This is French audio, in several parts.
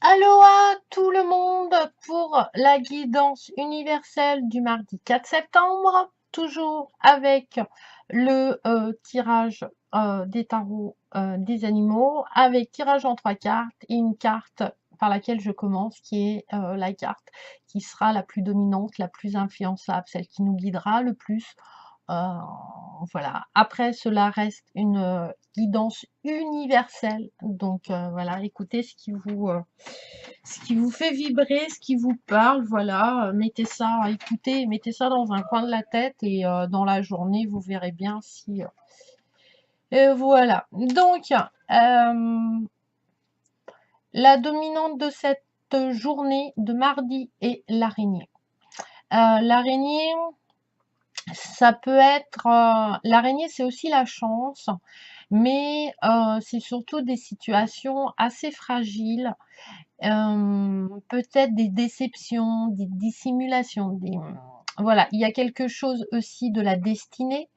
Aloha tout le monde pour la guidance universelle du mardi 4 septembre, toujours avec le tirage des tarots des animaux, avec tirage en 3 cartes et une carte par laquelle je commence, qui est la carte qui sera la plus dominante, la plus influençable, celle qui nous guidera le plus. Euh, voilà. Après, cela reste une guidance universelle. Donc voilà, écoutez ce qui vous fait vibrer, ce qui vous parle. Voilà, mettez ça, écoutez, mettez ça dans un coin de la tête et dans la journée, vous verrez bien si. Voilà. Donc, la dominante de cette journée de mardi est l'araignée. L'araignée, ça peut être l'araignée, c'est aussi la chance, mais c'est surtout des situations assez fragiles, peut-être des déceptions, des dissimulations, voilà, il y a quelque chose aussi de la destinée,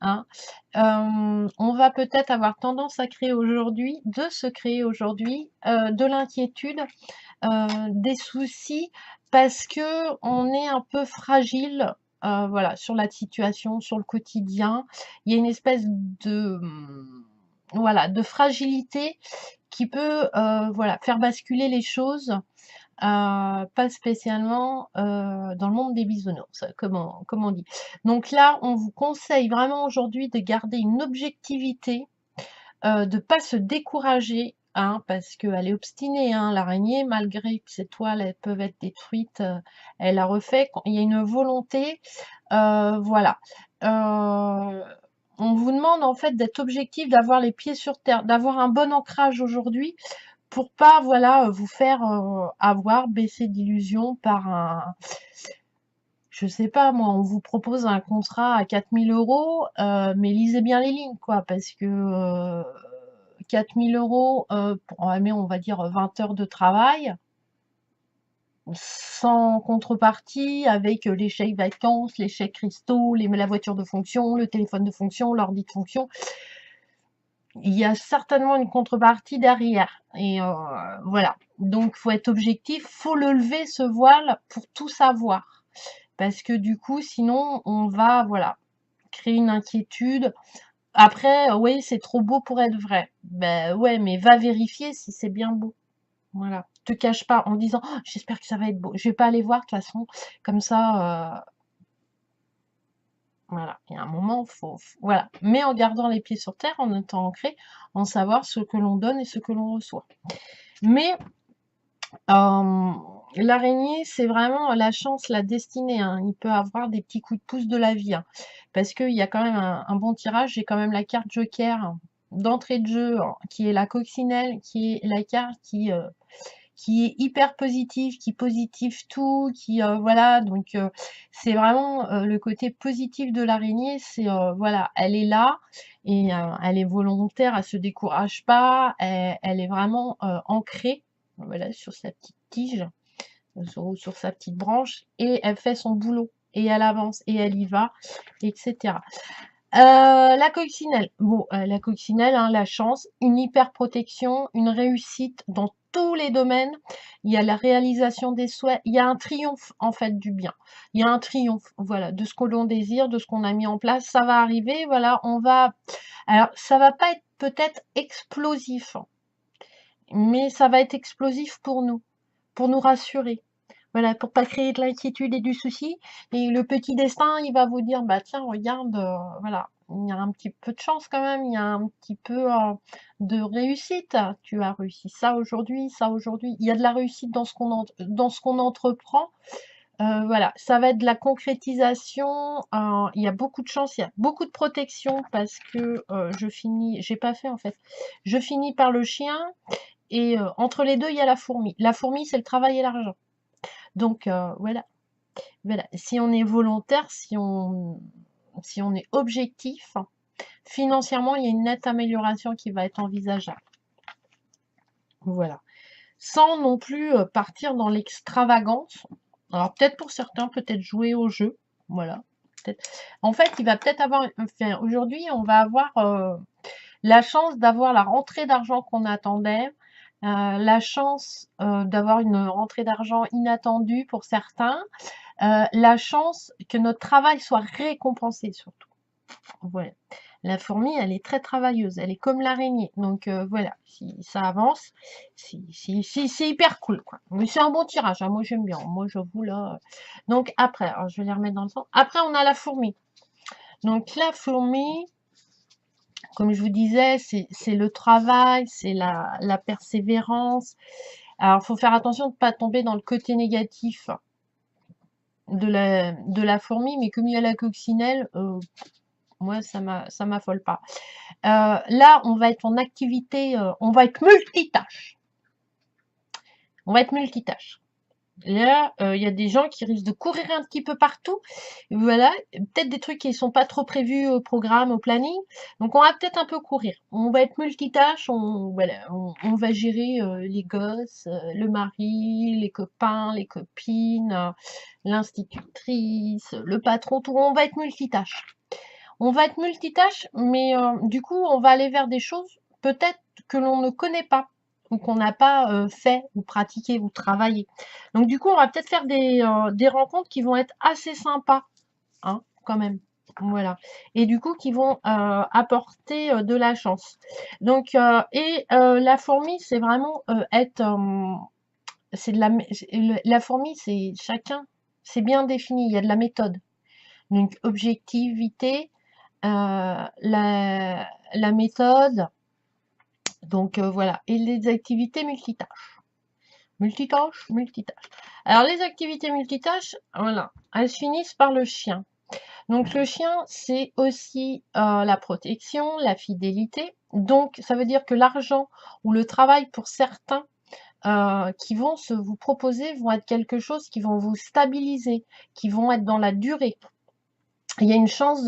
hein. On va peut-être avoir tendance à créer aujourd'hui, de se créer aujourd'hui, de l'inquiétude, des soucis parce que on est un peu fragile, voilà, sur la situation, sur le quotidien. Il y a une espèce de, voilà, de fragilité qui peut, voilà, faire basculer les choses, pas spécialement, dans le monde des bisounours, comme on dit. Donc là, on vous conseille vraiment aujourd'hui de garder une objectivité, de pas se décourager, hein, parce qu'elle est obstinée, hein, l'araignée, malgré que ses toiles, elles peuvent être détruites, elle a refait. Il y a une volonté, voilà. On vous demande en fait d'être objectif, d'avoir les pieds sur terre, d'avoir un bon ancrage aujourd'hui pour pas, voilà, vous faire avoir, baisser d'illusions par un, je sais pas moi, on vous propose un contrat à 4 000 €, mais lisez bien les lignes, quoi, parce que 4 000 € pour, mais on va dire 20 heures de travail, sans contrepartie, avec les chèques vacances, les chèques cristaux, la voiture de fonction, le téléphone de fonction, l'ordi de fonction. Il y a certainement une contrepartie derrière. Et voilà. Donc, faut être objectif, faut le lever ce voile pour tout savoir. Parce que du coup, sinon, on va, voilà, créer une inquiétude. Après, oui, c'est trop beau pour être vrai. Ben ouais, mais va vérifier si c'est bien beau. Voilà. Te cache pas en disant oh, j'espère que ça va être beau. Je vais pas aller voir de toute façon. Comme ça, voilà. Il y a un moment, voilà. Mais en gardant les pieds sur terre, en étant ancré, en savoir ce que l'on donne et ce que l'on reçoit. Mais l'araignée, c'est vraiment la chance, la destinée, hein. Il peut avoir des petits coups de pouce de la vie, hein, parce qu'il y a quand même un bon tirage. J'ai quand même la carte Joker d'entrée de jeu, hein, qui est la coccinelle, qui est la carte qui est hyper positive, qui positive tout, qui voilà, donc c'est vraiment le côté positif de l'araignée, c'est voilà, elle est là et elle est volontaire, elle se décourage pas, elle est vraiment ancrée, voilà, sur sa petite tige, sur sa petite branche, et elle fait son boulot, et elle avance, et elle y va, etc. La coccinelle. Bon, la coccinelle, hein, la chance, une hyper protection, une réussite dans tous les domaines. Il y a la réalisation des souhaits, il y a un triomphe en fait du bien. Il y a un triomphe, voilà, de ce que l'on désire, de ce qu'on a mis en place. Ça va arriver, voilà, on va. Alors, ça va pas être peut-être explosif, mais ça va être explosif pour nous rassurer. Voilà, pour pas créer de l'inquiétude et du souci. Et le petit destin, il va vous dire, bah tiens, regarde, voilà, il y a un petit peu de chance quand même, il y a un petit peu de réussite. Tu as réussi ça aujourd'hui, ça aujourd'hui. Il y a de la réussite dans ce qu'on entreprend. Voilà, ça va être de la concrétisation. Il y a beaucoup de chance, il y a beaucoup de protection parce que j'ai pas fait en fait. Je finis par le chien et entre les deux, il y a la fourmi. La fourmi, c'est le travail et l'argent. Donc voilà, voilà. Si on est volontaire, si on est objectif, financièrement, il y a une nette amélioration qui va être envisageable. Voilà. Sans non plus partir dans l'extravagance. Alors peut-être pour certains, peut-être jouer au jeu. Voilà. En fait, il va peut-être avoir. Enfin, aujourd'hui, on va avoir la chance d'avoir la rentrée d'argent qu'on attendait. la chance d'avoir une rentrée d'argent inattendue pour certains, la chance que notre travail soit récompensé surtout. Voilà. La fourmi, elle est très travailleuse, elle est comme l'araignée. Donc voilà, si ça avance, c'est hyper cool, quoi. Mais c'est un bon tirage, hein, moi j'aime bien. Moi j'avoue là. Donc après, alors, je vais les remettre dans le sens. Après, on a la fourmi. Donc la fourmi, comme je vous disais, c'est le travail, c'est la persévérance. Alors, il faut faire attention de ne pas tomber dans le côté négatif de la fourmi, mais comme il y a la coccinelle, moi, ça m'affole pas. Là, on va être en activité, on va être multitâche. On va être multitâche. Là, il y a des gens qui risquent de courir un petit peu partout. Voilà, peut-être des trucs qui ne sont pas trop prévus au programme, au planning. Donc, on va peut-être un peu courir. On va être multitâche, voilà, on va gérer les gosses, le mari, les copains, les copines, l'institutrice, le patron, tout. On va être multitâche. On va être multitâche, mais du coup, on va aller vers des choses peut-être que l'on ne connaît pas ou qu'on n'a pas fait ou pratiqué ou travaillé. Donc du coup, on va peut-être faire des rencontres qui vont être assez sympas, hein, quand même. Voilà. Et du coup, qui vont apporter de la chance. Donc, la fourmi, c'est vraiment être... c'est de la fourmi, c'est chacun, c'est bien défini, il y a de la méthode. Donc, objectivité, la méthode, donc voilà, et les activités multitâches. Multitâches, multitâches. Alors les activités multitâches, voilà, elles se finissent par le chien. Donc le chien, c'est aussi la protection, la fidélité. Donc ça veut dire que l'argent ou le travail pour certains qui vont vous proposer vont être quelque chose qui vont vous stabiliser, qui vont être dans la durée. Il y a une chance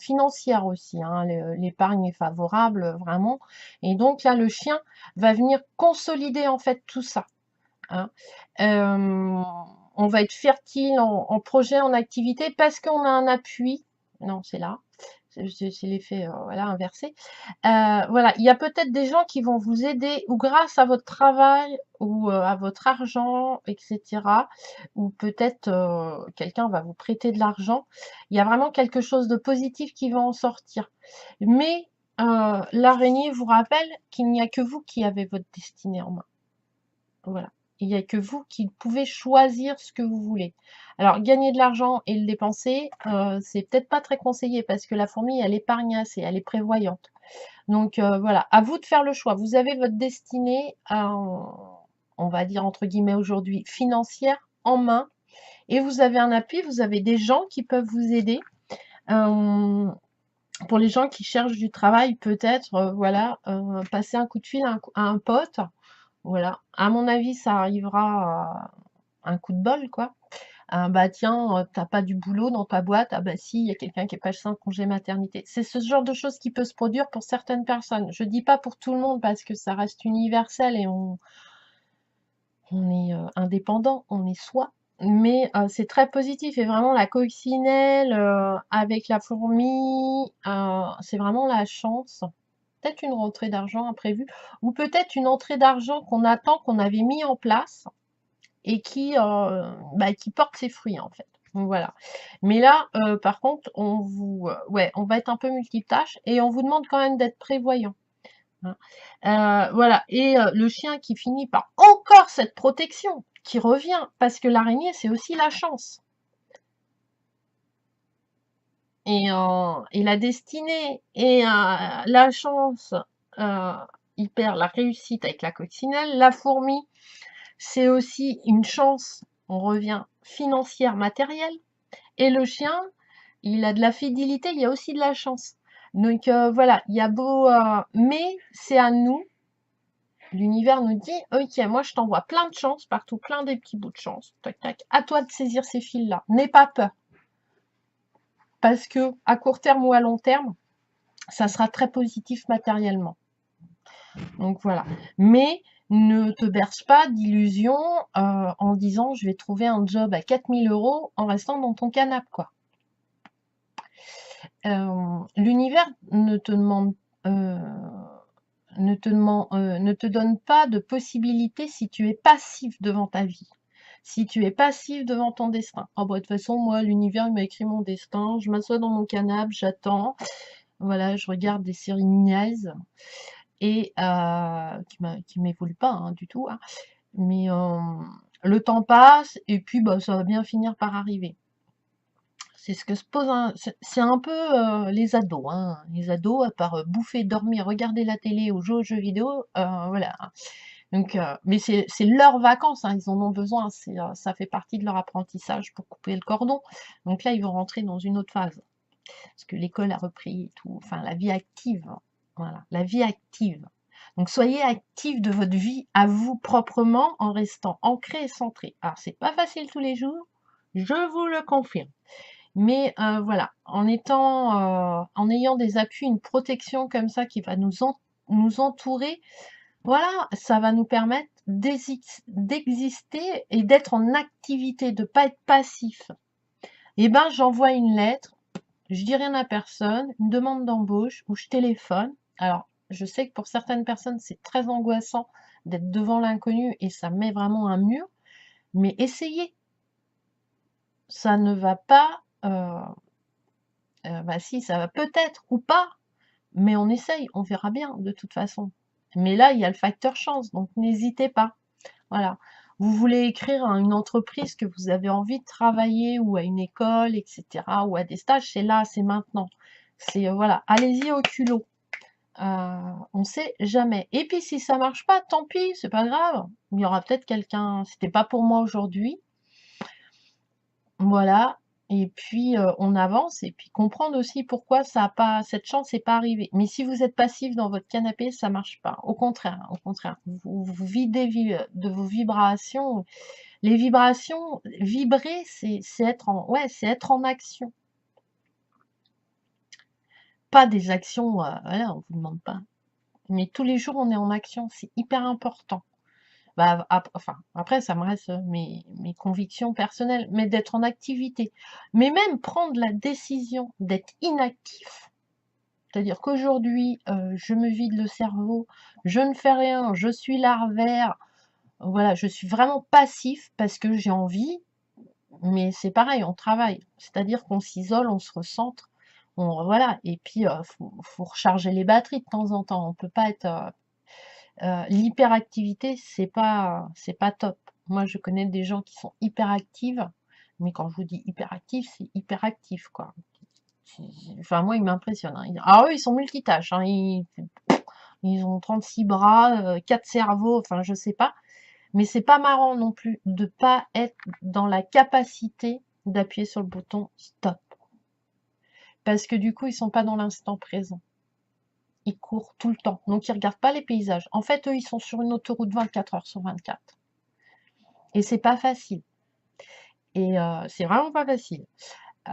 financière aussi, hein, l'épargne est favorable vraiment. Et donc là, le chien va venir consolider en fait tout ça, hein. Euh, on va être fertile en projet, en activité, parce qu'on a un appui. Non, c'est là. C'est l'effet voilà, inversé. Voilà, il y a peut-être des gens qui vont vous aider, ou grâce à votre travail, ou à votre argent, etc. Ou peut-être quelqu'un va vous prêter de l'argent. Il y a vraiment quelque chose de positif qui va en sortir. Mais l'araignée vous rappelle qu'il n'y a que vous qui avez votre destinée en main. Voilà. Il n'y a que vous qui pouvez choisir ce que vous voulez. Alors, gagner de l'argent et le dépenser, c'est peut-être pas très conseillé parce que la fourmi, elle épargne assez, elle est prévoyante. Donc, voilà, à vous de faire le choix. Vous avez votre destinée, on va dire entre guillemets aujourd'hui, financière en main. Et vous avez un appui, vous avez des gens qui peuvent vous aider. Pour les gens qui cherchent du travail, peut-être, voilà, passer un coup de fil à un pote. Voilà. À mon avis, ça arrivera un coup de bol, quoi. Bah tiens, t'as pas du boulot dans ta boîte. Ah bah si, il y a quelqu'un qui est passé en congé maternité. C'est ce genre de choses qui peut se produire pour certaines personnes. Je dis pas pour tout le monde parce que ça reste universel et on est indépendant, on est soi. Mais c'est très positif et vraiment la coccinelle avec la fourmi, c'est vraiment la chance. Peut-être une rentrée d'argent imprévue ou peut-être une entrée d'argent qu'on attend, qu'on avait mis en place et qui porte ses fruits en fait. Donc, voilà. Mais là, par contre, ouais, on va être un peu multitâche et on vous demande quand même d'être prévoyant, hein. Voilà. Et le chien qui finit par encore cette protection qui revient parce que l'araignée, c'est aussi la chance. Et la destinée et la chance, il perd la réussite avec la coccinelle. La fourmi, c'est aussi une chance, on revient, financière, matérielle. Et le chien, il a de la fidélité, il y a aussi de la chance. Donc voilà, il y a beau... mais c'est à nous, l'univers nous dit, ok, moi je t'envoie plein de chance, partout plein des petits bouts de chance. Tac, tac. À toi de saisir ces fils-là. N'aie pas peur. Parce que à court terme ou à long terme, ça sera très positif matériellement. Donc voilà. Mais ne te berce pas d'illusions en disant je vais trouver un job à 4000 € en restant dans ton canapé, quoi. L'univers ne te demande ne te donne pas de possibilité si tu es passif devant ta vie. Si tu es passif devant ton destin. Oh, bah, de toute façon, moi, l'univers, il m'a écrit mon destin. Je m'assois dans mon canapé, j'attends. Voilà, je regarde des séries niaises et qui m'évoluent pas hein, du tout. Hein. Mais le temps passe et puis bah, ça va bien finir par arriver. C'est ce que se pose c'est un peu les ados. Hein. Les ados, à part bouffer, dormir, regarder la télé ou jouer aux jeux vidéo, voilà. Donc, mais c'est leurs vacances, hein, ils en ont besoin, ça fait partie de leur apprentissage pour couper le cordon. Donc là, ils vont rentrer dans une autre phase, parce que l'école a repris et tout, enfin la vie active, voilà, la vie active. Donc soyez actifs de votre vie à vous proprement en restant ancré et centré. Alors c'est pas facile tous les jours, je vous le confirme. Mais voilà, en ayant des appuis, une protection comme ça qui va nous entourer, voilà, ça va nous permettre d'exister et d'être en activité, de ne pas être passif. Eh ben, j'envoie une lettre, je dis rien à personne, une demande d'embauche, ou je téléphone. Alors, je sais que pour certaines personnes, c'est très angoissant d'être devant l'inconnu et ça met vraiment un mur, mais essayez. Ça ne va pas, bah si, ça va peut-être ou pas, mais on essaye, on verra bien de toute façon. Mais là, il y a le facteur chance, donc n'hésitez pas. Voilà. Vous voulez écrire à une entreprise que vous avez envie de travailler ou à une école, etc. ou à des stages, c'est là, c'est maintenant. C'est voilà, allez-y au culot. On sait jamais. Et puis si ça marche pas, tant pis, c'est pas grave. Il y aura peut-être quelqu'un, c'était pas pour moi aujourd'hui. Voilà. Et puis on avance et puis comprendre aussi pourquoi ça a pas cette chance n'est pas arrivée. Mais si vous êtes passif dans votre canapé, ça marche pas. Au contraire, vous videz de vos vibrations. Les vibrations, vibrer, c'est être en ouais, c'est être en action. Pas des actions, voilà, on vous demande pas. Mais tous les jours, on est en action, c'est hyper important. Bah, enfin, après, ça me reste mes convictions personnelles, mais d'être en activité. Mais même prendre la décision d'être inactif. C'est-à-dire qu'aujourd'hui, je me vide le cerveau, je ne fais rien, je suis larvaire. Voilà, je suis vraiment passif parce que j'ai envie, mais c'est pareil, on travaille. C'est-à-dire qu'on s'isole, on se recentre, voilà. Et puis, faut recharger les batteries de temps en temps. On peut pas être l'hyperactivité, c'est pas top. Moi, je connais des gens qui sont hyperactives, mais quand je vous dis hyperactif, c'est hyperactif, quoi. Enfin, moi, ils m'impressionnent. Hein. Alors, eux, ils sont multitâches. Hein. Ils ont 36 bras, 4 cerveaux, enfin, je sais pas. Mais c'est pas marrant non plus de pas être dans la capacité d'appuyer sur le bouton stop. Parce que du coup, ils sont pas dans l'instant présent. Ils courent tout le temps. Donc, ils regardent pas les paysages. En fait, eux, ils sont sur une autoroute 24 heures sur 24. Et c'est pas facile. Et c'est vraiment pas facile. Euh,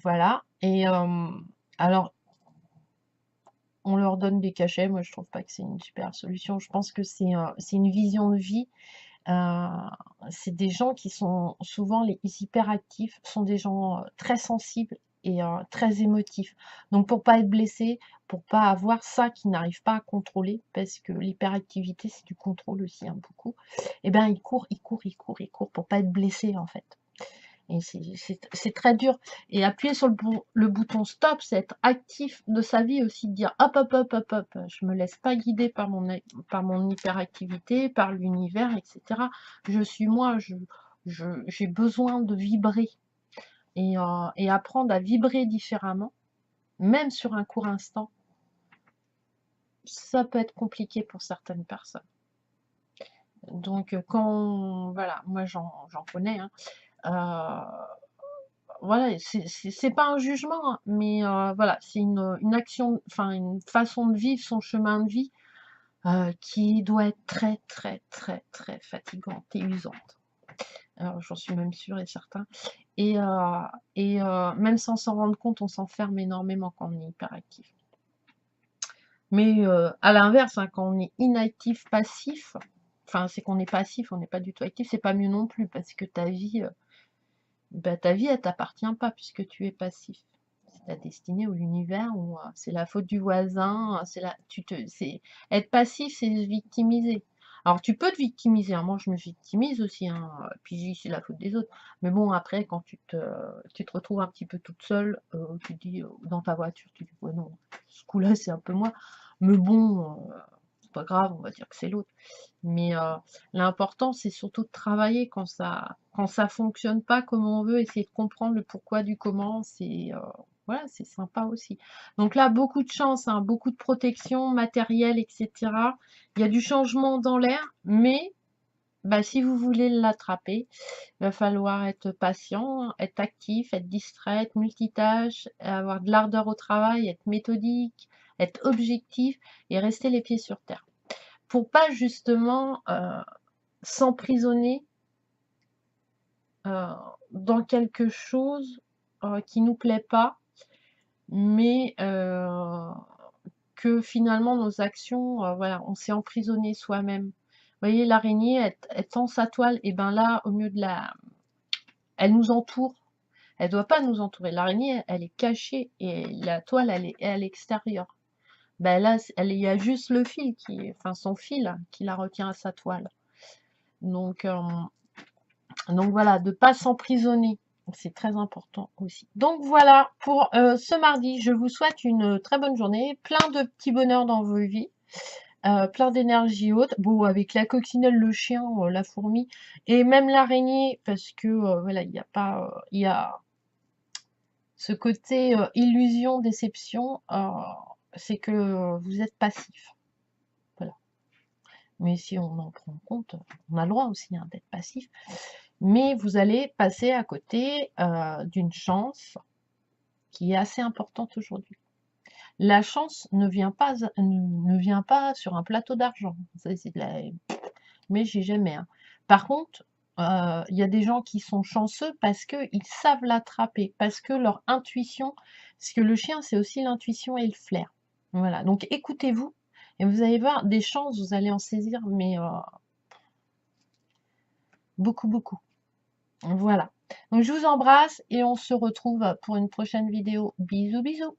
voilà. Et alors, on leur donne des cachets. Moi, je trouve pas que c'est une super solution. Je pense que c'est une vision de vie. C'est des gens qui sont souvent les hyperactifs, sont des gens très sensibles et très émotifs. Donc pour pas être blessé, pour pas avoir ça qu'ils n'arrivent pas à contrôler, parce que l'hyperactivité c'est du contrôle aussi, hein, beaucoup, et ben ils courent pour pas être blessé en fait. Et c'est très dur. Et appuyer sur le bouton stop, c'est être actif de sa vie aussi, de dire hop, hop, hop, hop, hop, je me laisse pas guider par mon hyperactivité, par l'univers, etc. Je suis moi, j'ai besoin de vibrer. Et apprendre à vibrer différemment, même sur un court instant, ça peut être compliqué pour certaines personnes. Donc voilà, moi j'en connais, hein, voilà, c'est pas un jugement, hein, mais voilà, c'est une action, enfin une façon de vivre son chemin de vie qui doit être très très très très fatigante et usante. Alors j'en suis même sûre et certain. Et, même sans s'en rendre compte, on s'enferme énormément quand on est hyperactif. Mais à l'inverse, hein, quand on est inactif, passif, enfin c'est qu'on est passif, on n'est pas du tout actif, c'est pas mieux non plus parce que ta vie, elle t'appartient pas puisque tu es passif. la destinée ou l'univers, ou c'est la faute du voisin, c'est être passif, c'est se victimiser. Alors tu peux te victimiser, hein, moi je me victimise aussi, hein, puis je dis c'est la faute des autres. Mais bon, après, quand tu te retrouves un petit peu toute seule, tu te dis, dans ta voiture, tu dis, ouais non, ce coup-là c'est un peu moi. Mais bon, c'est pas grave, on va dire que c'est l'autre. Mais l'important, c'est surtout de travailler quand ça fonctionne pas comme on veut, essayer de comprendre le pourquoi du comment, voilà, c'est sympa aussi. Donc là, beaucoup de chance, hein, beaucoup de protection matérielle, etc. Il y a du changement dans l'air, mais bah, si vous voulez l'attraper, il va falloir être patient, être actif, être distrait, être multitâche, avoir de l'ardeur au travail, être méthodique, être objectif et rester les pieds sur terre. Pour pas justement s'emprisonner euh, dans quelque chose qui nous plaît pas, mais que finalement nos actions, voilà, on s'est emprisonné soi-même. Vous voyez, l'araignée, elle tend sa toile, et ben là, au mieux de elle nous entoure. Elle doit pas nous entourer. L'araignée, elle est cachée et la toile, elle est à l'extérieur. Ben là, il y a juste le fil enfin son fil qui la retient à sa toile. Donc voilà, de ne pas s'emprisonner, c'est très important aussi. Donc voilà, pour ce mardi, je vous souhaite une très bonne journée, plein de petits bonheurs dans vos vies, plein d'énergie haute. Bon, avec la coccinelle, le chien, la fourmi, et même l'araignée, parce que voilà, il n'y a pas, il y a ce côté illusion, déception, c'est que vous êtes passif. Voilà. Mais si on en prend compte, on a le droit aussi, hein, d'être passif. Mais vous allez passer à côté d'une chance qui est assez importante aujourd'hui. La chance ne vient pas sur un plateau d'argent. Mais j'ai jamais, hein. Par contre, il y a des gens qui sont chanceux parce qu'ils savent l'attraper, parce que leur intuition, parce que le chien, c'est aussi l'intuition et le flair. Voilà, donc écoutez-vous, et vous allez voir des chances, vous allez en saisir, mais beaucoup, beaucoup. Voilà. Donc je vous embrasse et on se retrouve pour une prochaine vidéo. Bisous, bisous.